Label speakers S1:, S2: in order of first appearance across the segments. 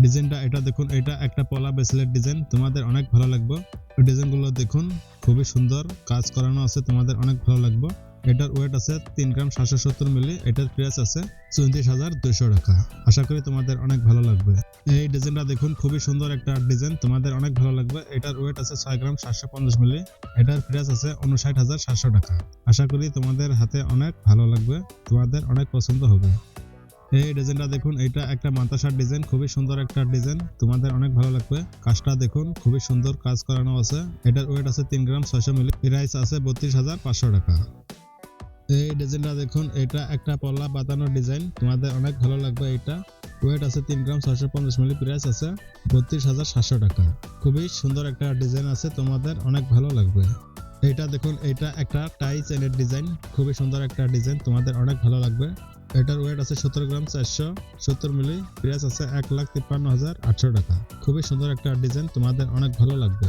S1: ডিজাইনটা এটা দেখুন, এটা একটা পলা ব্রেসলেট ডিজাইন, তোমাদের অনেক ভালো লাগবে। ডিজাইনগুলো দেখুন, খুবই সুন্দর কাজ করানো আছে, তোমাদের অনেক ভালো লাগবে। এটার ওয়েট আছে 3 গ্রাম 770 মিলি। এটার প্রাইস আছে 34,200 টাকা। আশা করি তোমাদের অনেক ভালো লাগবে। এই ডিজাইনটা দেখুন, খুবই সুন্দর একটা ডিজাইন, তোমাদের অনেক ভালো লাগবে। এটার ওয়েট আছে 6 গ্রাম 750 মিলি। এটার প্রাইস আছে 59,700 টাকা। আশা করি তোমাদের হাতে অনেক ভালো লাগবে, তোমাদের অনেক পছন্দ হবে। এই ডিজাইনটা দেখুন, এটা একটা মাদ্রাসার ডিজাইন, খুবই সুন্দর একটা ডিজাইন, তোমাদের অনেক ভালো লাগবে। কাজটা দেখুন, খুবই সুন্দর কাজ করানো আছে। এটার ওয়েট আছে 3 গ্রাম 600 মিলি। প্রাইস আছে 32,500 টাকা। এই ডিজাইনটা দেখুন, এটা একটা পল্লা বাঁধানো ডিজাইন, তোমাদের অনেক ভালো লাগবে। এটা ওয়েট আছে 3 গ্রাম 650 মিলি। প্রাইস আছে 32,700 টাকা। খুবই সুন্দর একটা ডিজাইন আছে, তোমাদের অনেক ভালো লাগবে। এটা দেখুন, এটা একটা টাই চেনের ডিজাইন, খুবই সুন্দর একটা ডিজাইন, তোমাদের অনেক ভালো লাগবে। এটার ওয়েট আছে 17 গ্রাম 470 মিলি। প্রাইস আছে 1,53,800 টাকা। খুবই সুন্দর একটা ডিজাইন, তোমাদের অনেক ভালো লাগবে।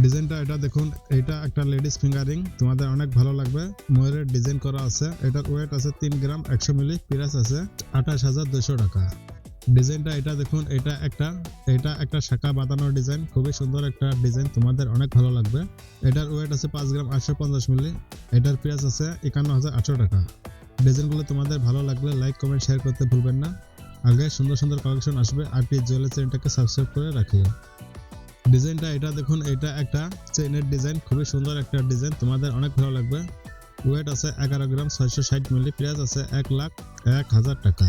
S1: ডিজাইনটা এটা দেখুন, এটা একটা লেডিস ফিঙ্গারিং, তোমাদের অনেক ভালো লাগবে। ময়ূরের ডিজাইন করা আছে। এটার ওয়েট আছে 3 গ্রাম 100 মিলি। প্রাইস আছে 28,200 টাকা। ডিজাইনটা এটা দেখুন, এটা একটা শাখা বাঁধানো ডিজাইন, খুবই সুন্দর একটা ডিজাইন, তোমাদের অনেক ভালো লাগবে। এটার ওয়েট আছে 5 গ্রাম 850 মিলি। এটার প্রাইস আছে 51,800 টাকা। ডিজাইনগুলো তোমাদের ভালো লাগলে লাইক কমেন্ট শেয়ার করতে ভুলবেন না। আগে সুন্দর সুন্দর কালেকশন আসবে, আর কি জুয়েলারি চ্যানেলটাকে সাবস্ক্রাইব করে রাখিও। ডিজাইনটা এটা দেখুন, এটা একটা চেইনের ডিজাইন, খুবই সুন্দর একটা ডিজাইন, তোমাদের অনেক ভালো লাগবে। ওয়েট আছে 11 গ্রাম 660 মিলি। প্রাইস আছে 1,01,000 টাকা।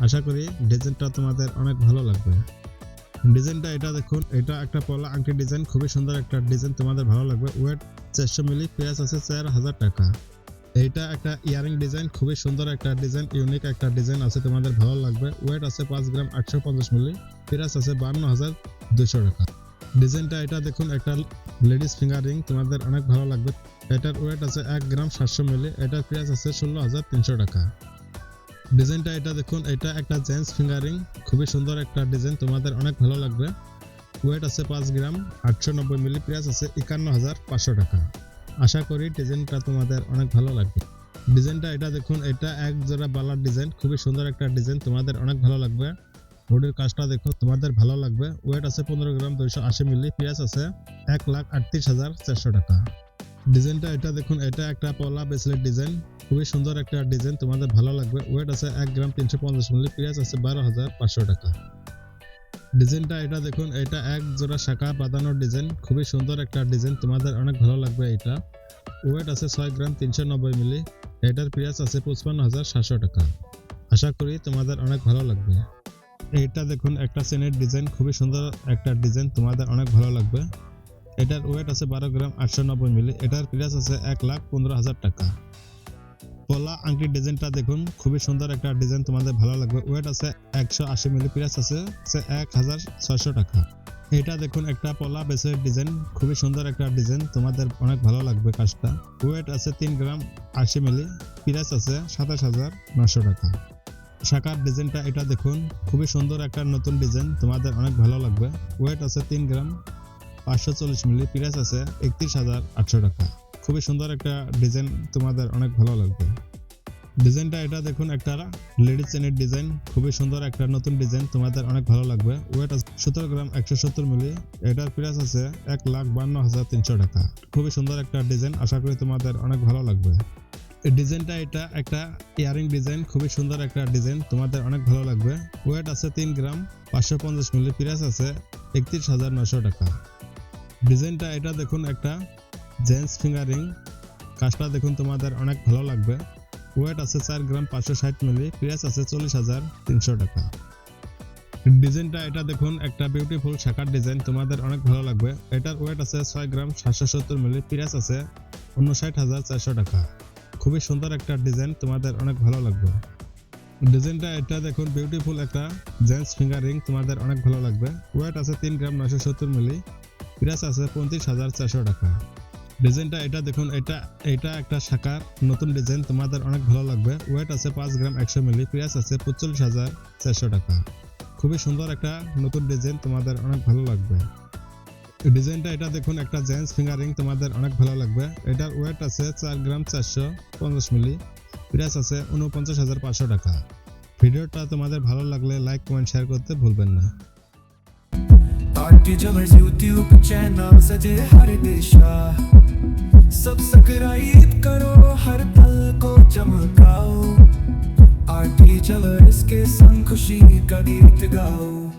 S1: আশা করি ডিজাইনটা তোমাদের অনেক ভালো লাগবে। ডিজাইনটা এটা দেখুন, এটা একটা পলা আংটি ডিজাইন, খুবই সুন্দর একটা ডিজাইন, তোমাদের ভালো লাগবে। ওয়েট 400 মিলি। প্রাইস আছে 4,000 টাকা। এইটা একটা ইয়ারিং ডিজাইন, খুবই সুন্দর একটা ডিজাইন, ইউনিক একটা ডিজাইন আছে, তোমাদের ভালো লাগবে। ওয়েট আছে 5 গ্রাম 850 মিলি। প্রাইস আছে 52,200 টাকা। ডিজাইনটা এটা দেখুন, একটা লেডিস ফিঙ্গার রিং, তোমাদের অনেক ভালো লাগবে। এটার ওয়েট আছে 1 গ্রাম 700 মিলি। এটার প্রাইস আছে 16,300 টাকা। ডিজাইনটা এটা দেখুন, এটা একটা জেন্টস ফিঙ্গারিং, খুবই সুন্দর একটা ডিজাইন, তোমাদের অনেক ভালো লাগবে। ওয়েট আছে 5 গ্রাম 890 মিলি। প্রাইস আছে 51,500 টাকা। আশা করি ডিজাইনটা তোমাদের অনেক ভালো লাগবে। ডিজাইনটা এটা দেখুন, এটা এক জোড়া বালার ডিজাইন, খুবই সুন্দর একটা ডিজাইন, তোমাদের অনেক ভালো লাগবে। বডির কাজটা দেখো, তোমাদের ভালো লাগবে। ওয়েট আছে 15 গ্রাম 280 মিলি। প্রাইস আছে 1,38,400 টাকা। ডিজাইনটা এটা দেখুন, এটা একটা পলা ব্রেসলেট ডিজাইন, খুবই সুন্দর একটা ডিজাইন, তোমাদের ভালো লাগবে। ওয়েট আছে 1 গ্রাম 350 মিলি। প্রাইস আছে 12,500 টাকা। ডিজাইনটা এটা দেখুন, এটা এক জোড়া শাখা বাঁধানো ডিজাইন, খুবই সুন্দর একটা ডিজাইন, তোমাদের অনেক ভালো লাগবে। এটা ওয়েট আছে 6 গ্রাম 390 মিলি। এটার প্রাইস আছে 55,700 টাকা। আশা করি তোমাদের অনেক ভালো লাগবে। এইটা দেখুন, একটা চেনের ডিজাইন, খুবই সুন্দর একটা ডিজাইন, তোমাদের অনেক ভালো লাগবে। এটার ওয়েট আছে 12 গ্রাম 890 মিলি। এটার প্রাইস আছে 1,15,000 টাকা। পলা আংটির ডিজাইনটা দেখুন, খুবই সুন্দর একটা ডিজাইন, তোমাদের ভালো লাগবে। ওয়েট আছে 180 মিলি। প্রাইস আছে 1,600 টাকা। এটা দেখুন, একটা পলা ব্রেসলেট ডিজাইন, খুবই সুন্দর একটা ডিজাইন, তোমাদের অনেক ভালো লাগবে কাজটা। ওয়েট আছে 3 গ্রাম 80 মিলি। প্রাইস আছে 27,900 টাকা। শাখার ডিজাইনটা এটা দেখুন, খুবই সুন্দর একটা নতুন ডিজাইন, তোমাদের অনেক ভালো লাগবে। ওয়েট আছে 3 গ্রাম 540 মিলি। প্রাইস আছে 31,800 টাকা। খুবই সুন্দর একটা ডিজাইন, তোমাদের অনেক ভালো লাগবে। ডিজাইনটা এটা দেখুন, একটা লেডিস চেনের ডিজাইন, খুবই সুন্দর একটা নতুন ডিজাইন, তোমাদের অনেক ভালো লাগবে। ওয়েট আছে 17 গ্রাম 170 মিলি। এটার প্রাইস আছে 1,52,300 টাকা। খুবই সুন্দর একটা ডিজাইন, আশা করি তোমাদের অনেক ভালো লাগবে। এই ডিজাইনটা এটা একটা ইয়ারিং ডিজাইন, খুবই সুন্দর একটা ডিজাইন, তোমাদের অনেক ভালো লাগবে। ওয়েট আছে 3 গ্রাম 550 মিলি। প্রাইস আছে 31,900 টাকা। ডিজাইনটা এটা দেখুন, একটা জেন্টস ফিঙ্গারিং, কাজটা দেখুন, তোমাদের অনেক ভালো লাগবে। ওয়েট আছে 4 গ্রাম 560 মিলি। প্রাইস আছে 40,300 টাকা। ডিজাইনটা এটা দেখুন, একটা বিউটিফুল শাখার ডিজাইন, তোমাদের অনেক ভালো লাগবে। এটার ওয়েট আছে 6 গ্রাম 770 মিলি। প্রাইস আছে 59,400 টাকা। খুবই সুন্দর একটা ডিজাইন, তোমাদের অনেক ভালো লাগবে। ডিজাইনটা এটা দেখুন, বিউটিফুল একটা জেন্টস ফিঙ্গারিং, তোমাদের অনেক ভালো লাগবে। ওয়েট আছে 3 গ্রাম 970 মিলি। প্রাইস আছে 35,400 টাকা। ডিজাইনটা এটা দেখুন, এটা একটা শাখার নতুন ডিজাইন, তোমাদের অনেক ভালো লাগবে। ওয়েট আছে 5 গ্রাম 100 মিলি। প্রাইস আছে 45,400 টাকা। খুবই সুন্দর একটা নতুন ডিজাইন, তোমাদের অনেক ভালো লাগবে। ডিজাইনটা এটা দেখুন, একটা জেন্টস ফিঙ্গারিং, তোমাদের অনেক ভালো লাগবে। এটার ওয়েট আছে 4 গ্রাম 450 মিলি। প্রাইস আছে 49,500 টাকা। ভিডিওটা তোমাদের ভালো লাগলে লাইক কমেন্ট শেয়ার করতে ভুলবেন না।
S2: आरटी जवर्स यूट्यूब चैनल सजे हर दिशा, सब्सक्राइब करो हर पल को चमकाओ, आरटी जवर्स के संग खुशी का गीत गाओ।